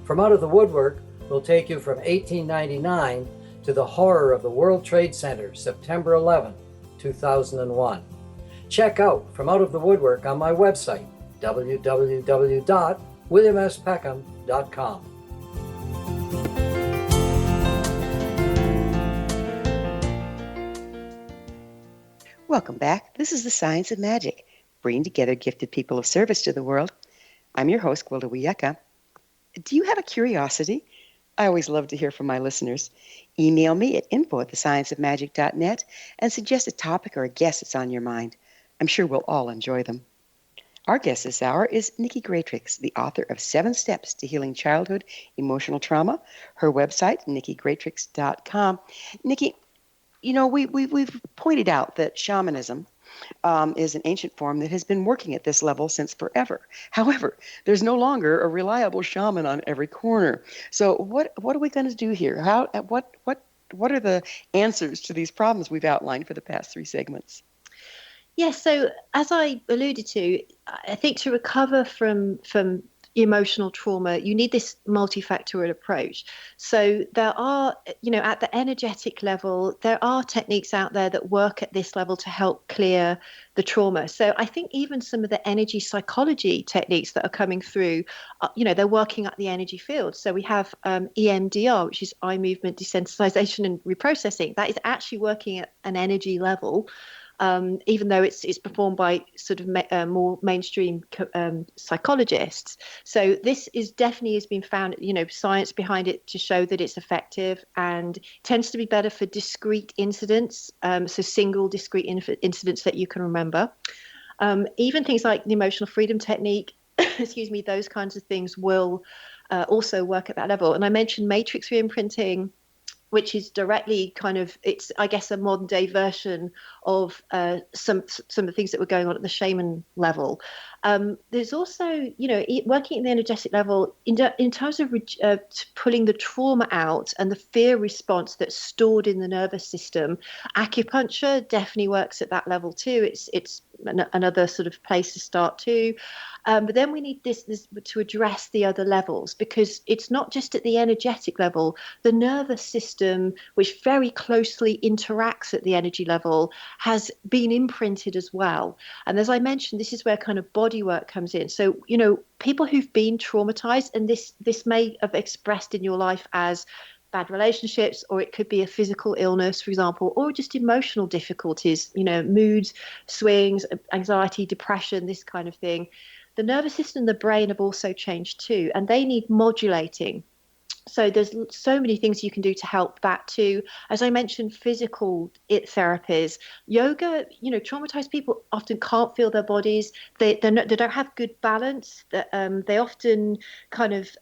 From Out of the Woodwork will take you from 1899 to the horror of the World Trade Center, September 11, 2001. Check out From Out of the Woodwork on my website, www.williamspeckham.com. Welcome back. This is the Science of Magic, bringing together gifted people of service to the world. I'm your host, Gwilda Wiyaka. Do you have a curiosity? I always love to hear from my listeners. Email me at info@thescienceofmagic.net and suggest a topic or a guest that's on your mind. I'm sure we'll all enjoy them. Our guest this hour is Niki Gratrix, the author of 7 Steps to Healing Childhood Emotional Trauma. Her website, nikigratrix.com. Niki, you know, we've pointed out that shamanism is an ancient form that has been working at this level since forever. However, there's no longer a reliable shaman on every corner. So what are we going to do here? What are the answers to these problems we've outlined for the past 3 segments? Yes, so as I alluded to, I think to recover from emotional trauma, you need this multifactorial approach. So there are, at the energetic level, there are techniques out there that work at this level to help clear the trauma. So I think even some of the energy psychology techniques that are coming through, they're working at the energy field. So we have EMDR, which is eye movement desensitization and reprocessing. That is actually working at an energy level. Even though it's performed by sort of more mainstream psychologists. So this definitely has been found, science behind it to show that it's effective, and tends to be better for discrete incidents, so single discrete incidents that you can remember. Even things like the emotional freedom technique, excuse me, those kinds of things will also work at that level. And I mentioned matrix reimprinting, which is directly it's, I guess, a modern day version of some of the things that were going on at the shaman level. There's also, working at the energetic level in terms of pulling the trauma out and the fear response that's stored in the nervous system. Acupuncture definitely works at that level too. It's another sort of place to start too. But then we need this to address the other levels, because it's not just at the energetic level. The nervous system, which very closely interacts at the energy level, has been imprinted as well. And as I mentioned, this is where kind of body work comes in. So, people who've been traumatized, and this may have expressed in your life as bad relationships, or it could be a physical illness, for example, or just emotional difficulties, moods, swings, anxiety, depression, this kind of thing. The nervous system and the brain have also changed too, and they need modulating. So there's so many things you can do to help that too. As I mentioned, physical therapies, yoga. Traumatized people often can't feel their bodies. They don't have good balance. They often kind of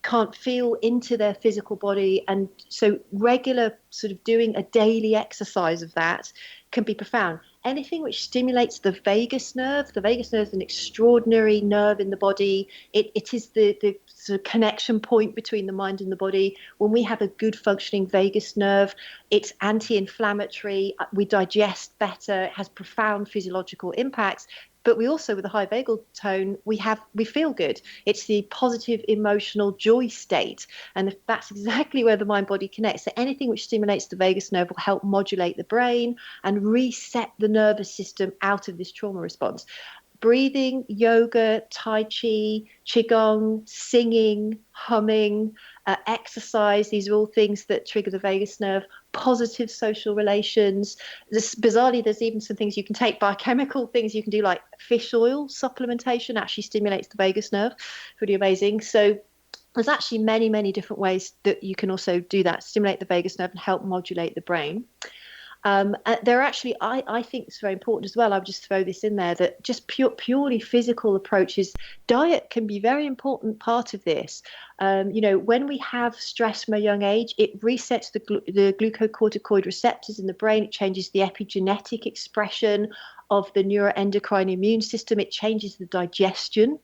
can't feel into their physical body, and so regular sort of doing a daily exercise of that can be profound. Anything which stimulates the vagus nerve. The vagus nerve is an extraordinary nerve in the body. It is the sort of connection point between the mind and the body. When we have a good functioning vagus nerve, it's anti-inflammatory. We digest better. It has profound physiological impacts. But we also, with a high vagal tone, we feel good. It's the positive emotional joy state. And that's exactly where the mind-body connects. So anything which stimulates the vagus nerve will help modulate the brain and reset the nervous system out of this trauma response. Breathing, yoga, tai chi, qigong, singing, humming, exercise, these are all things that trigger the vagus nerve. Positive social relations. Bizarrely, there's even some things you can take, biochemical things you can do, like fish oil supplementation actually stimulates the vagus nerve. Pretty amazing. So there's actually many, many different ways that you can also do that, stimulate the vagus nerve and help modulate the brain. There are actually, I think it's very important as well, I would just throw this in there, that just purely physical approaches, diet can be a very important part of this. When we have stress from a young age, it resets the glucocorticoid receptors in the brain. It changes the epigenetic expression of the neuroendocrine immune system. It changes the digestion.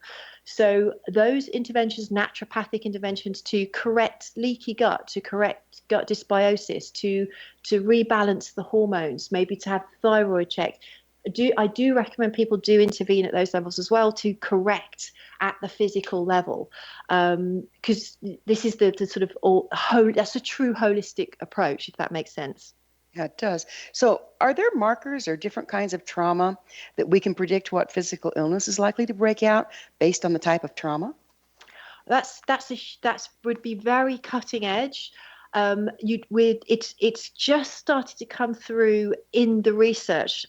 So those interventions, naturopathic interventions to correct leaky gut, to correct gut dysbiosis, to rebalance the hormones, maybe to have thyroid checked. I do recommend people do intervene at those levels as well to correct at the physical level, because this is the sort of that's a true holistic approach, if that makes sense. Yeah, it does. So are there markers or different kinds of trauma that we can predict what physical illness is likely to break out based on the type of trauma? That would be very cutting edge. It's just started to come through in the research.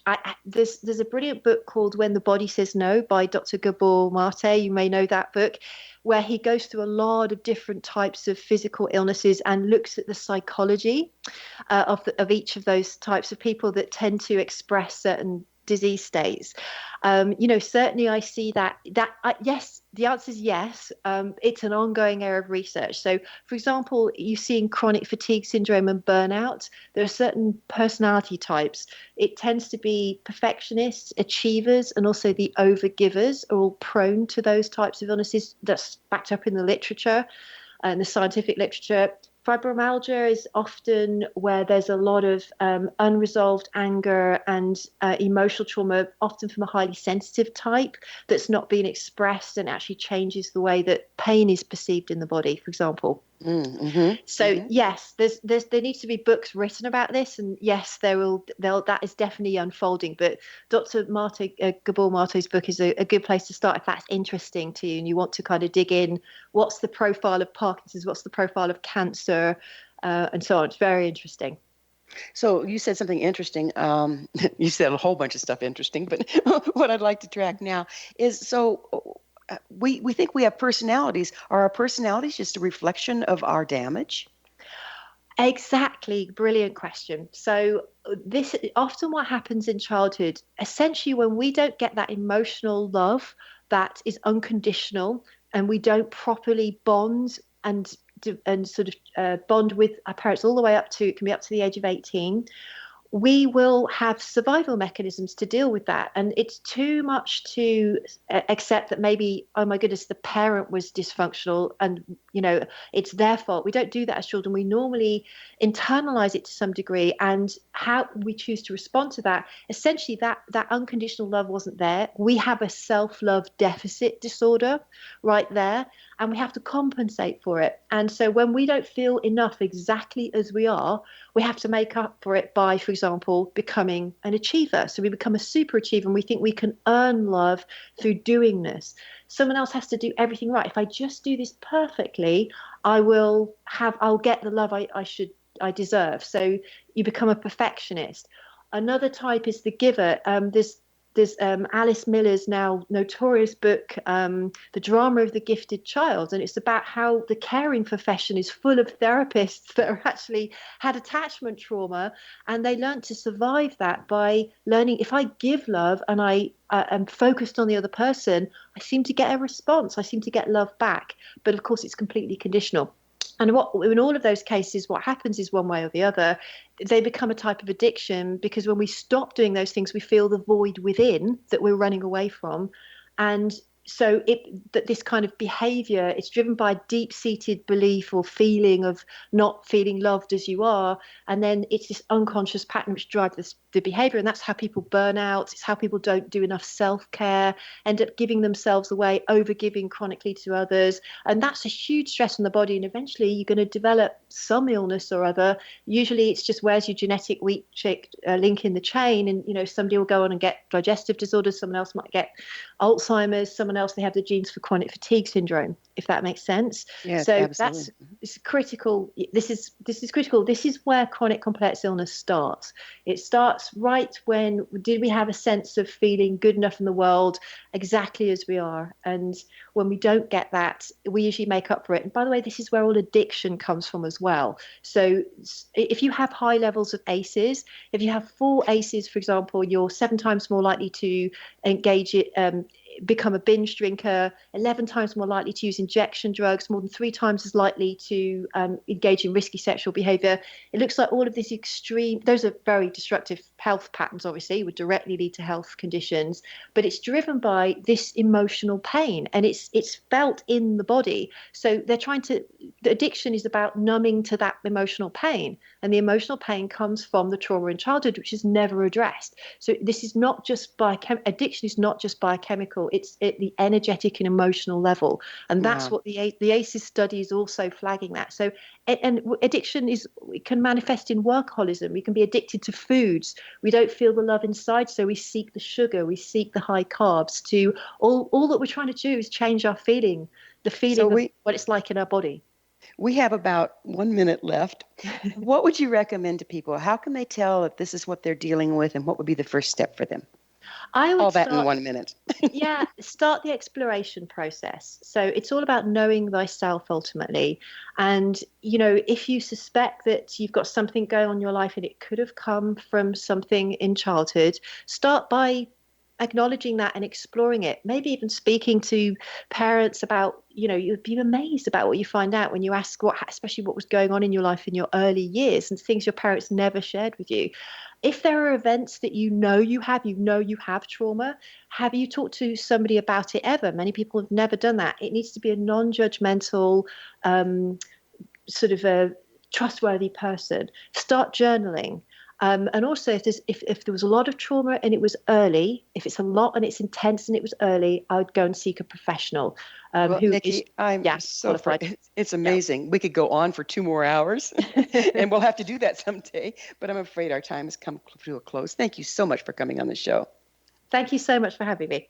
There's a brilliant book called When the Body Says No by Dr. Gabor Mate. You may know that book, where he goes through a lot of different types of physical illnesses and looks at the psychology of each of those types of people that tend to express certain disease states. Certainly I see that yes, the answer is yes. It's an ongoing area of research. So, for example, you see in chronic fatigue syndrome and burnout, there are certain personality types. It tends to be perfectionists, achievers, and also the overgivers are all prone to those types of illnesses. That's backed up in the literature and the scientific literature. Fibromyalgia is often where there's a lot of unresolved anger and emotional trauma, often from a highly sensitive type that's not being expressed and actually changes the way that pain is perceived in the body, for example. Yes, there needs to be books written about this, and yes, that is definitely unfolding. But Dr. Gabor Mate's book is a good place to start if that's interesting to you and you want to kind of dig in. What's the profile of Parkinson's? What's the profile of cancer, and so on? It's very interesting. So you said something interesting. You said a whole bunch of stuff interesting, but what I'd like to track now is we think we have personalities. Are our personalities just a reflection of our damage? Exactly. Brilliant question. So this often what happens in childhood, essentially when we don't get that emotional love that is unconditional and we don't properly bond and sort of bond with our parents all the way up to, it can be up to the age of 18, we will have survival mechanisms to deal with that. And it's too much to accept that maybe, oh my goodness, the parent was dysfunctional and, it's their fault. We don't do that as children. We normally internalize it to some degree, and how we choose to respond to that, essentially that unconditional love wasn't there. We have a self-love deficit disorder right there, and we have to compensate for it. And so when we don't feel enough exactly as we are, we have to make up for it by, for example, becoming an achiever. So we become a super achiever and we think we can earn love through doing this. Someone else has to do everything right. If I just do this perfectly, I'll get the love I deserve. So you become a perfectionist. Another type is the giver. There's Alice Miller's now notorious book, The Drama of the Gifted Child, and it's about how the caring profession is full of therapists that are actually had attachment trauma, and they learned to survive that by learning, if I give love and I am focused on the other person, I seem to get a response, I seem to get love back. But of course, it's completely conditional. And in all of those cases, what happens is one way or the other, they become a type of addiction, because when we stop doing those things, we feel the void within that we're running away from. And so this kind of behavior, it's driven by deep-seated belief or feeling of not feeling loved as you are. And then it's this unconscious pattern which drives the behavior. And that's how people burn out. It's how people don't do enough self-care, end up giving themselves away, over-giving chronically to others. And that's a huge stress on the body. And eventually you're going to develop some illness or other. Usually it's just, where's your genetic weak link in the chain? And, somebody will go on and get digestive disorders. Someone else might get Alzheimer's. Someone else, they have the genes for chronic fatigue syndrome, if that makes sense. Yes, so absolutely. it's critical. This is critical. This is where chronic complex illness starts. It starts right when did we have a sense of feeling good enough in the world exactly as we are. And when we don't get that, we usually make up for it. And by the way, this is where all addiction comes from as well. So if you have high levels of ACEs, if you have 4 ACEs, for example, you're 7 times more likely to engage become a binge drinker, 11 times more likely to use injection drugs, more than 3 times as likely to engage in risky sexual behavior. It looks like all of these those are very destructive health patterns, obviously, would directly lead to health conditions, but it's driven by this emotional pain, and it's felt in the body. So the addiction is about numbing to that emotional pain, and the emotional pain comes from the trauma in childhood, which is never addressed. So this is not just addiction is not just biochemical, it's at the energetic and emotional level, and that's what the ACEs study is also flagging that. So and addiction can manifest in workaholism. We can be addicted to foods. We don't feel the love inside, so we seek the sugar, we seek the high carbs. To all that we're trying to do is change our feeling, of what it's like in our body. We have about 1 minute left. What would you recommend to people? How can they tell if this is what they're dealing with, and what would be the first step for them? I would in 1 minute. Start the exploration process. So it's all about knowing thyself ultimately. And, if you suspect that you've got something going on in your life and it could have come from something in childhood, start by acknowledging that and exploring it. Maybe even speaking to parents about, you'd be amazed about what you find out when you ask especially what was going on in your life in your early years and things your parents never shared with you. If there are events that you have trauma, have you talked to somebody about it ever? Many people have never done that. It needs to be a non-judgmental, sort of a trustworthy person. Start journaling. And also, if there was a lot of trauma and it was early, if it's a lot and it's intense and it was early, I would go and seek a professional. Niki, I'm so qualified. It's amazing. Yeah. We could go on for 2 more hours, and we'll have to do that someday. But I'm afraid our time has come to a close. Thank you so much for coming on the show. Thank you so much for having me.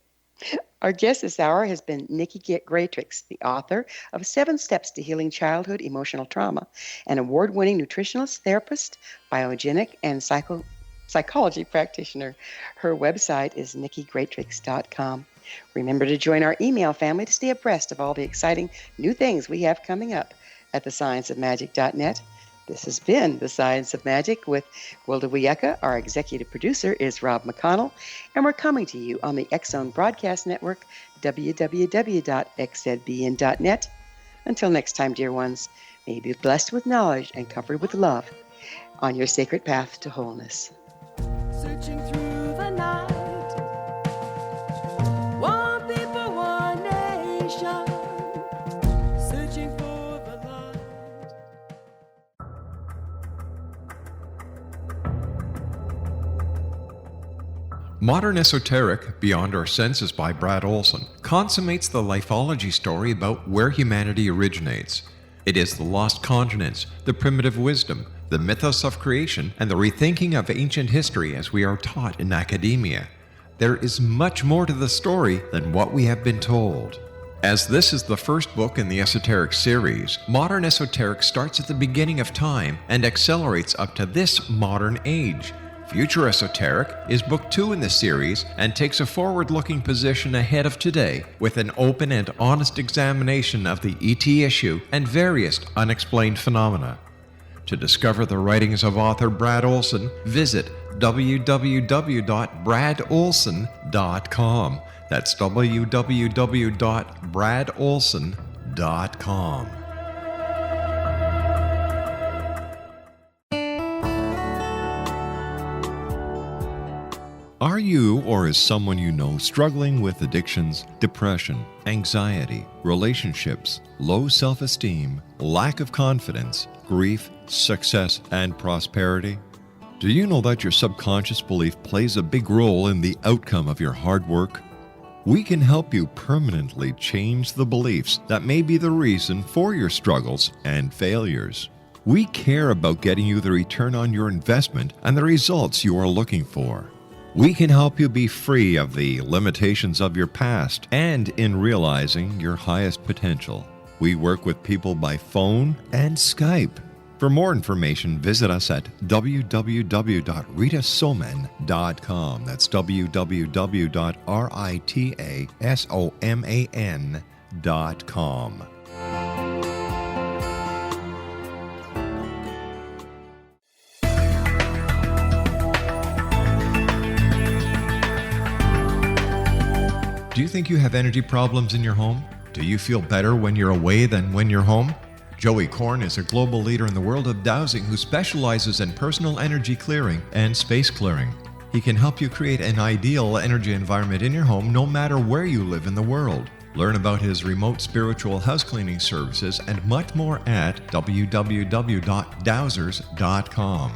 Our guest this hour has been Niki Gratrix, the author of 7 Steps to Healing Childhood Emotional Trauma, an award-winning nutritionist, therapist, biogenic, and psychology practitioner. Her website is nikigratrix.com. Remember to join our email family to stay abreast of all the exciting new things we have coming up at thescienceofmagic.net. This has been The Science of Magic with Gwilda Wiyaka. Our executive producer is Rob McConnell, and we're coming to you on the X-Zone Broadcast Network, www.xzbn.net. Until next time, dear ones, may you be blessed with knowledge and covered with love on your sacred path to wholeness. Searching through the night, one people, one nation, searching for the light. Modern Esoteric, Beyond Our Senses by Brad Olson, consummates the lifeology story about where humanity originates. It is the lost continents, the primitive wisdom, the mythos of creation, and the rethinking of ancient history as we are taught in academia. There is much more to the story than what we have been told. As this is the first book in the Esoteric series, Modern Esoteric starts at the beginning of time and accelerates up to this modern age. Future Esoteric is book 2 in the series and takes a forward-looking position ahead of today with an open and honest examination of the ET issue and various unexplained phenomena. To discover the writings of author Brad Olson, visit www.bradolson.com. That's www.bradolson.com. Are you or is someone you know struggling with addictions, depression, anxiety, relationships, low self-esteem, lack of confidence, grief, success, and prosperity? Do you know that your subconscious belief plays a big role in the outcome of your hard work? We can help you permanently change the beliefs that may be the reason for your struggles and failures. We care about getting you the return on your investment and the results you are looking for. We can help you be free of the limitations of your past and in realizing your highest potential. We work with people by phone and Skype. For more information, visit us at www.ritasoman.com. That's www.ritasoman.com. Do you think you have energy problems in your home? Do you feel better when you're away than when you're home? Joey Korn is a global leader in the world of dowsing who specializes in personal energy clearing and space clearing. He can help you create an ideal energy environment in your home no matter where you live in the world. Learn about his remote spiritual house cleaning services and much more at www.dowsers.com.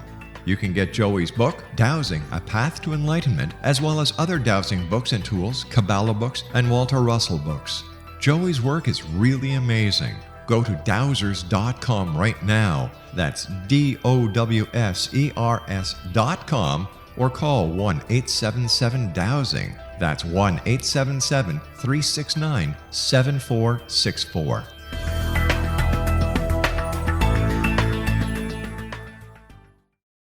You can get Joey's book, Dowsing, A Path to Enlightenment, as well as other dowsing books and tools, Kabbalah books, and Walter Russell books. Joey's work is really amazing. Go to dowsers.com right now. That's DOWSERS.com or call 1-877-DOWSING. That's 1-877-369-7464.